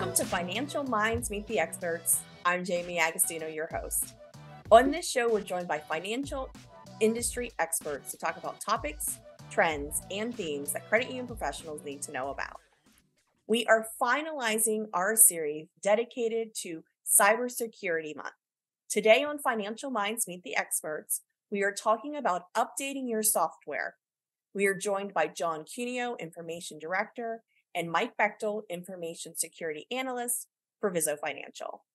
Welcome to Financial Minds Meet the Experts. I'm Jaime Agostino, your host. On this show, we're joined by financial industry experts to talk about topics, trends, and themes that credit union professionals need to know about. We are finalizing our series dedicated to Cybersecurity Month. Today on Financial Minds Meet the Experts, we are talking about updating your software. We are joined by John Cuneo, Information Director, and Mike Bechtel, Information Security Analyst for Viso Financial.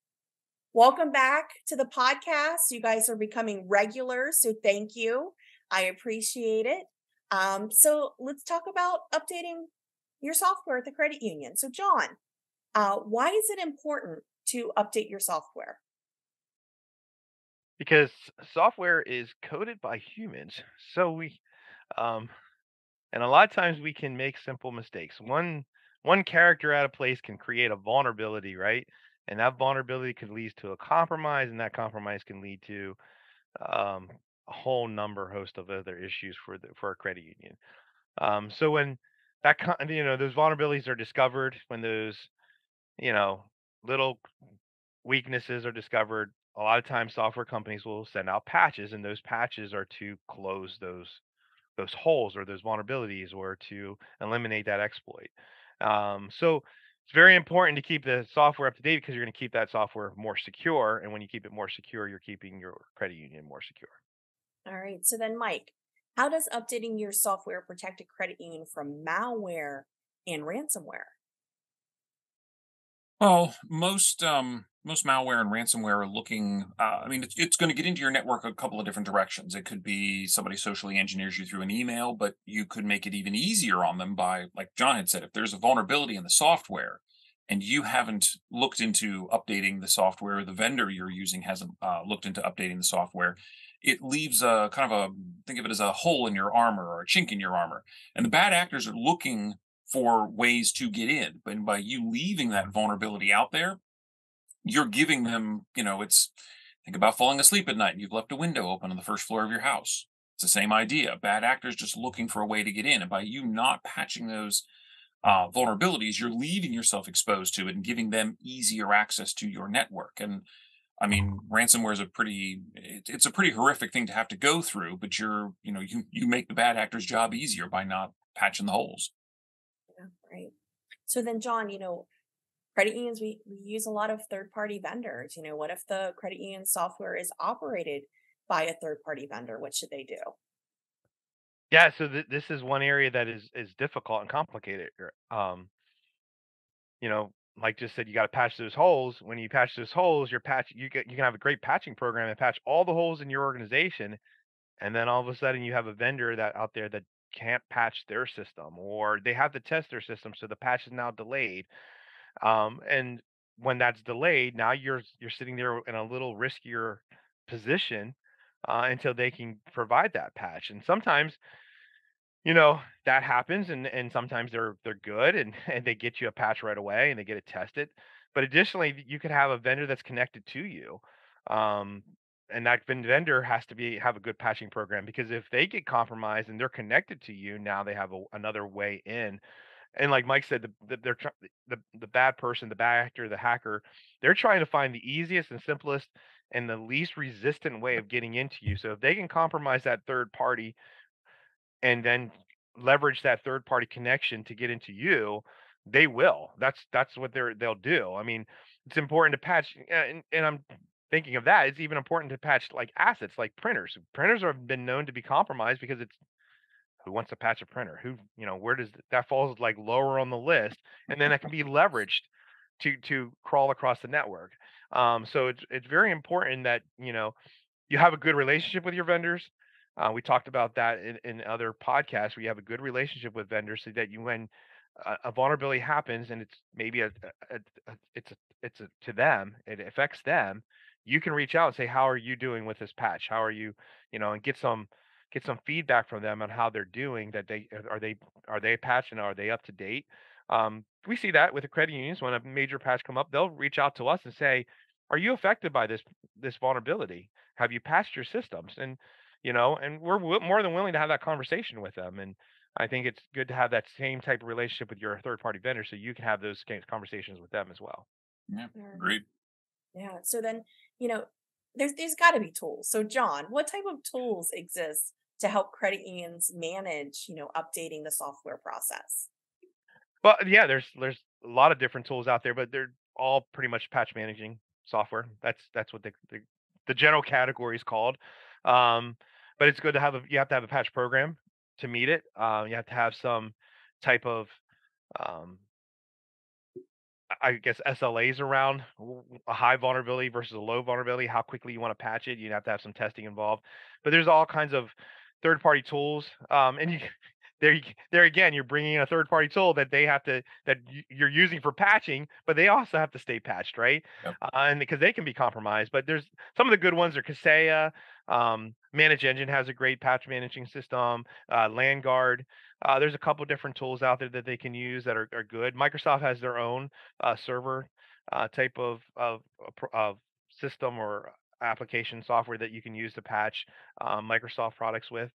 Welcome back to the podcast. You guys are becoming regulars, so thank you. I appreciate it. So let's talk about updating your software at the credit union. So John, why is it important to update your software? Because software is coded by humans. So and a lot of times we can make simple mistakes. One character out of place can create a vulnerability, right? And that vulnerability could lead to a compromise, and that compromise can lead to um, a whole host of other issues for a credit union. So when those vulnerabilities are discovered, when those you know little weaknesses are discovered, a lot of times software companies will send out patches, and those patches are to close those holes or those vulnerabilities or to eliminate that exploit. So it's very important to keep the software up to date because you're going to keep that software more secure. And when you keep it more secure, you're keeping your credit union more secure. All right. So then, Mike, how does updating your software protect a credit union from malware and ransomware? Well, most malware and ransomware are looking. It's going to get into your network a couple of different directions. It could be somebody socially engineers you through an email, but you could make it even easier on them by, like John had said, if there's a vulnerability in the software, and you haven't looked into updating the software, the vendor you're using hasn't looked into updating the software. It leaves a kind of a think of it as a hole in your armor or a chink in your armor, and the bad actors are looking for ways to get in. But by you leaving that vulnerability out there, you're giving them, it's think about falling asleep at night and you've left a window open on the first floor of your house. It's the same idea. Bad actors just looking for a way to get in. And by you not patching those vulnerabilities, you're leaving yourself exposed to it and giving them easier access to your network. And I mean, ransomware is it's a pretty horrific thing to have to go through, but you make the bad actor's job easier by not patching the holes. Yeah, right. So then, John, credit unions, we use a lot of third-party vendors. What if the credit union software is operated by a third-party vendor? What should they do? Yeah, so this is one area that is difficult and complicated. You know, like just said, you got to patch those holes. When you patch those holes, you can have a great patching program and patch all the holes in your organization, and then all of a sudden you have a vendor that out there that can't patch their system, or they have to test their system, so the patch is now delayed. And when that's delayed, now you're sitting there in a little riskier position until they can provide that patch. And sometimes that happens, and sometimes they're good, and and they get you a patch right away and they get it tested. But additionally, you could have a vendor that's connected to you. Um, and that vendor has to have a good patching program, because if they get compromised and they're connected to you, now they have another way in. And like Mike said, the bad person, the bad actor, the hacker, they're trying to find the easiest and simplest and the least resistant way of getting into you. So if they can compromise that third party and then leverage that third party connection to get into you, they will. That's what they'll do. I mean, it's important to patch, and I'm thinking of that. It's even important to patch like assets like printers. Printers have been known to be compromised because it's who wants to patch a printer? Where does that falls like lower on the list, and then it can be leveraged to crawl across the network. So it's very important that you have a good relationship with your vendors. We talked about that in other podcasts. Where you have a good relationship with vendors, so that when a vulnerability happens and it's maybe it's to them, it affects them. You can reach out and say, "How are you doing with this patch? How are you?" And get some feedback from them on how they're doing. That are they patching? Are they up to date? We see that with the credit unions. When a major patch come up, they'll reach out to us and say, "Are you affected by this vulnerability? Have you patched your systems?" And we're more than willing to have that conversation with them. And I think it's good to have that same type of relationship with your third party vendor so you can have those conversations with them as well. Yeah, All right. agreed. Yeah. So then, you know, there's got to be tools. So John, what type of tools exist to help credit unions manage, updating the software process? Well, yeah, there's a lot of different tools out there, but they're all pretty much patch managing software. That's what the general category is called. Um, but it's good to have you have to have a patch program to meet it. You have to have some type of um, I guess SLAs around a high vulnerability versus a low vulnerability, how quickly you want to patch it. You'd have to have some testing involved. But there's all kinds of third party tools. And there again, you're bringing in a third party tool that they have to, you're using for patching, but they also have to stay patched, right? Yep. And because they can be compromised. But there's some of the good ones are Kaseya. Manage Engine has a great patch managing system. LandGuard. There's a couple different tools out there that they can use that are good. Microsoft has their own server type of system or application software that you can use to patch Microsoft products with.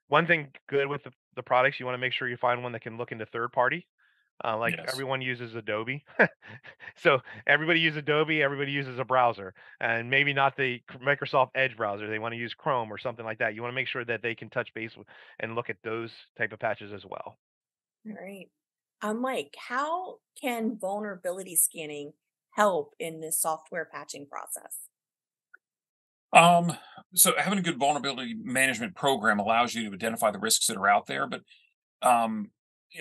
One thing good with the products, you want to make sure you find one that can look into third party. Like Yes. everyone uses Adobe, so everybody uses Adobe, everybody uses a browser, and maybe not the Microsoft Edge browser. They want to use Chrome or something like that. You want to make sure that they can touch base with and look at those type of patches as well. All right. Mike, how can vulnerability scanning help in this software patching process? Um, so having a good vulnerability management program allows you to identify the risks that are out there, but um,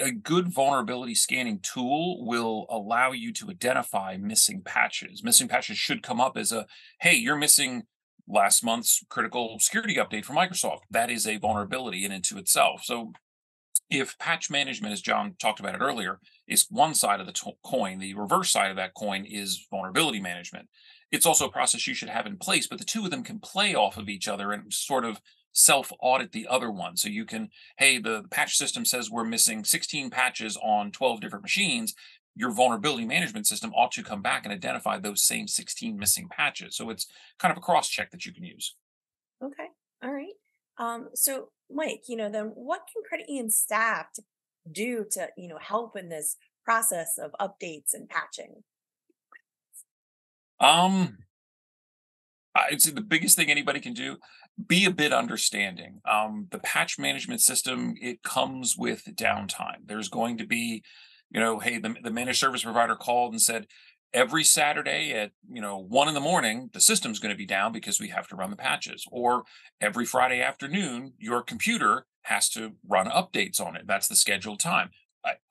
a good vulnerability scanning tool will allow you to identify missing patches. Missing patches should come up as a, hey, you're missing last month's critical security update from Microsoft. That is a vulnerability in and to itself. So if patch management, as John talked about it earlier, is one side of the coin, the reverse side of that coin is vulnerability management. It's also a process you should have in place, but the two of them can play off of each other and sort of self audit the other one. So you can, hey, the patch system says we're missing 16 patches on 12 different machines. Your vulnerability management system ought to come back and identify those same 16 missing patches. So it's kind of a cross check that you can use. Okay. All right. So Mike, then what can credit union staff do to, help in this process of updates and patching? Um, I'd say the biggest thing anybody can do, be a bit understanding. The patch management system, it comes with downtime. There's going to be, hey, the managed service provider called and said, every Saturday at, 1 in the morning, the system's going to be down because we have to run the patches. Or every Friday afternoon, your computer has to run updates on it. That's the scheduled time.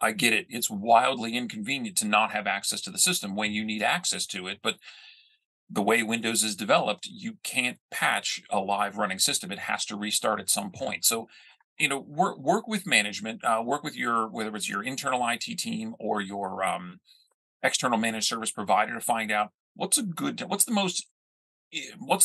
I get it. It's wildly inconvenient to not have access to the system when you need access to it. But the way Windows is developed, you can't patch a live running system. It has to restart at some point. So, work with management, work with your whether it's your internal IT team or your external managed service provider to find out what's the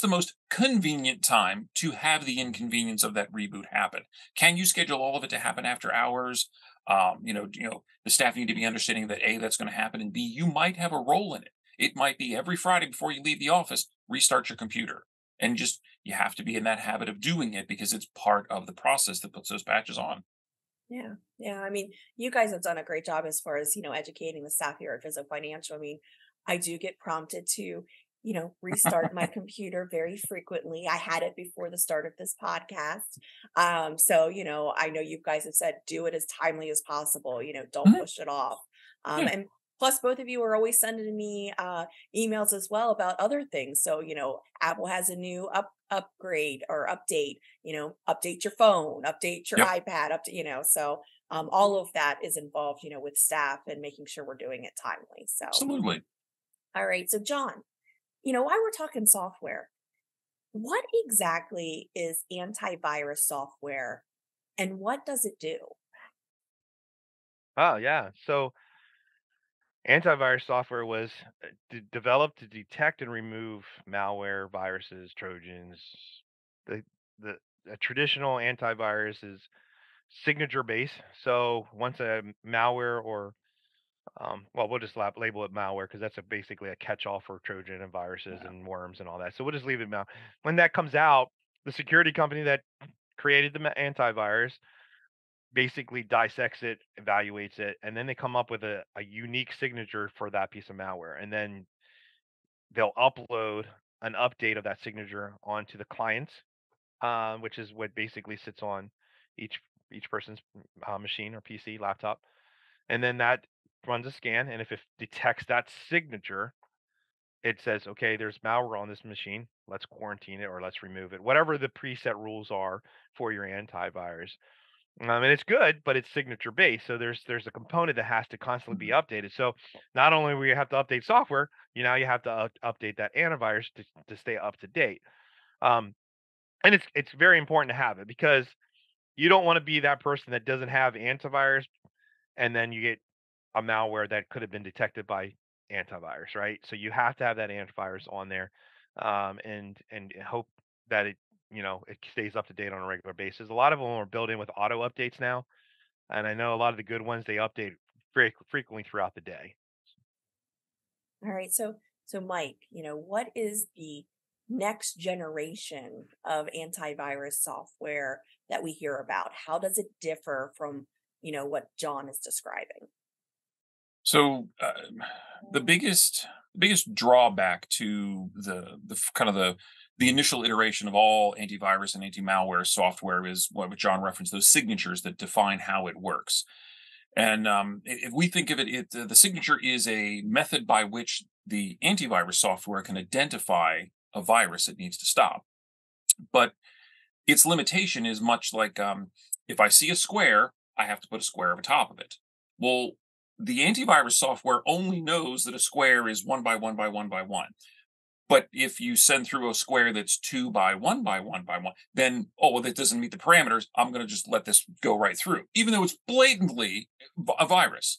most convenient time to have the inconvenience of that reboot happen. Can you schedule all of it to happen after hours? The staff need to be understanding that A, that's going to happen, and B, you might have a role in it. It might be every Friday before you leave the office, restart your computer. And just you have to be in that habit of doing it because it's part of the process that puts those patches on. Yeah. Yeah. I mean, you guys have done a great job as far as, educating the staff here at Viso Financial. I mean, I do get prompted to, restart my computer very frequently. I had it before the start of this podcast. So, I know you guys have said do it as timely as possible, don't Mhm. push it off. Yeah. And plus both of you are always sending me emails as well about other things. So, Apple has a new upgrade or update, update your phone, update your Yep. iPad, so all of that is involved, with staff and making sure we're doing it timely. So, Absolutely. all right. So, John, while we're talking software, what exactly is antivirus software and what does it do? Oh yeah. So antivirus software was developed to detect and remove malware, viruses, trojans. The the a traditional antivirus is signature based. So once a malware or well, we'll just label it malware because that's basically a catch-all for Trojan and viruses Yeah. and worms and all that. So we'll just leave it mal. When that comes out, the security company that created the antivirus basically dissects it, evaluates it, and then they come up with a unique signature for that piece of malware. And then they'll upload an update of that signature onto the client, which is what basically sits on each person's machine or PC, laptop. And then that runs a scan. And if it detects that signature, it says, okay, there's malware on this machine. Let's quarantine it or let's remove it. Whatever the preset rules are for your antivirus. And it's good, but it's signature based. So there's a component that has to constantly be updated. So not only will you have to update software, you have to update that antivirus to stay up to date. Um, and it's very important to have it, because you don't want to be that person that doesn't have antivirus, and then you get a malware that could have been detected by antivirus, right? So you have to have that antivirus on there, and hope that it stays up to date on a regular basis. A lot of them are built in with auto updates now, and I know a lot of the good ones, they update frequently throughout the day. All right. So Mike, what is the next generation of antivirus software that we hear about? How does it differ from, what John is describing? So the biggest drawback to the initial iteration of all antivirus and anti-malware software is what John referenced, those signatures that define how it works. And if we think of it, the signature is a method by which the antivirus software can identify a virus it needs to stop. But its limitation is much like, if I see a square, I have to put a square over top of it. Well, the antivirus software only knows that a square is 1 by 1 by 1 by 1. But if you send through a square that's 2 by 1 by 1 by 1, then, oh, well, that doesn't meet the parameters. I'm going to just let this go right through, even though it's blatantly a virus.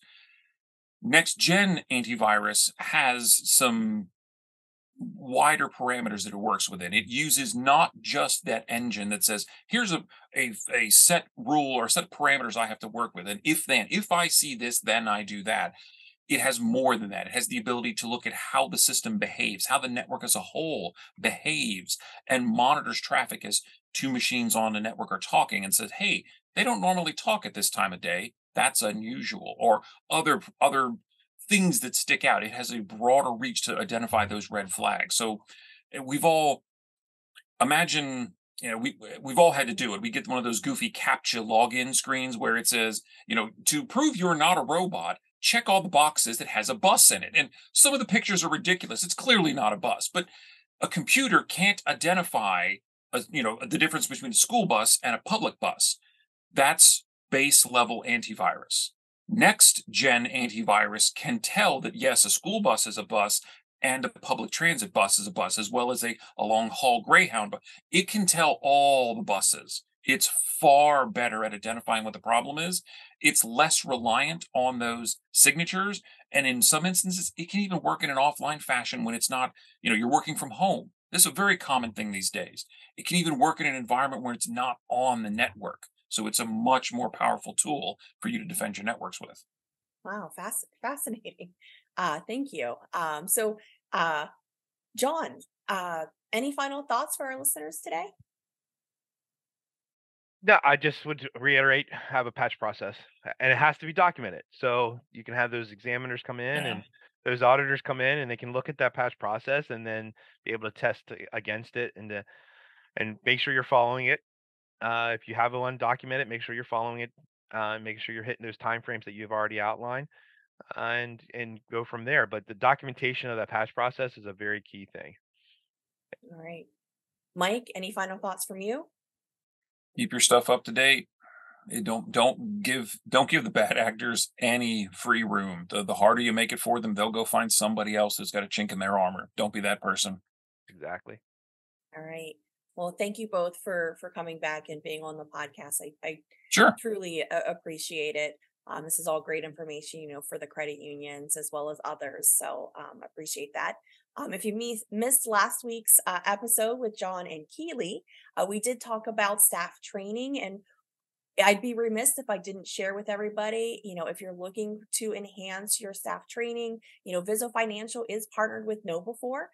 Next gen antivirus has some wider parameters that it works within. It uses not just that engine that says, here's a set rule or set of parameters I have to work with. And if I see this, then I do that. It has more than that. It has the ability to look at how the system behaves, how the network as a whole behaves, and monitors traffic as two machines on the network are talking and says, hey, they don't normally talk at this time of day. That's unusual. Or other things that stick out. It has a broader reach to identify those red flags. So we've all imagine, we've all had to do it. We get one of those goofy CAPTCHA login screens where it says, to prove you're not a robot, check all the boxes that has a bus in it. And some of the pictures are ridiculous. It's clearly not a bus, but a computer can't identify, the difference between a school bus and a public bus. That's base level antivirus. Next gen antivirus can tell that, yes, a school bus is a bus and a public transit bus is a bus, as well as a long haul Greyhound. But it can tell all the buses. It's far better at identifying what the problem is. It's less reliant on those signatures. And in some instances, it can even work in an offline fashion when it's not, you're working from home. This is a very common thing these days. It can even work in an environment where it's not on the network. So it's a much more powerful tool for you to defend your networks with. Wow, fascinating. Thank you. John, any final thoughts for our listeners today? No, I just would reiterate, have a patch process, and it has to be documented. So you can have those examiners come in Yeah. and those auditors come in, and they can look at that patch process and then be able to test against it, and make sure you're following it. If you have one documented, make sure you're following it. Make sure you're hitting those time frames that you've already outlined, and go from there. But the documentation of that patch process is a very key thing. All right. Mike, any final thoughts from you? Keep your stuff up to date. Don't give the bad actors any free room. The harder you make it for them, they'll go find somebody else who's got a chink in their armor. Don't be that person. Exactly. All right. Well, thank you both for coming back and being on the podcast. I Sure. truly appreciate it. This is all great information, for the credit unions as well as others. So appreciate that. If you missed last week's episode with John and Keely, we did talk about staff training, and I'd be remiss if I didn't share with everybody, if you're looking to enhance your staff training, Viso Financial is partnered with KnowBe4,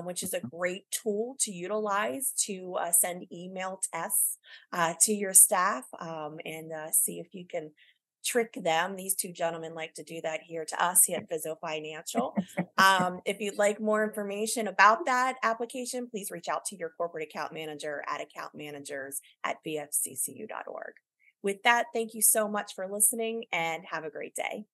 which is a great tool to utilize to send email tests to your staff and see if you can trick them. These two gentlemen like to do that here to us here at Viso Financial. If you'd like more information about that application, please reach out to your corporate account manager at accountmanagers@vfccu.org. With that, thank you so much for listening and have a great day.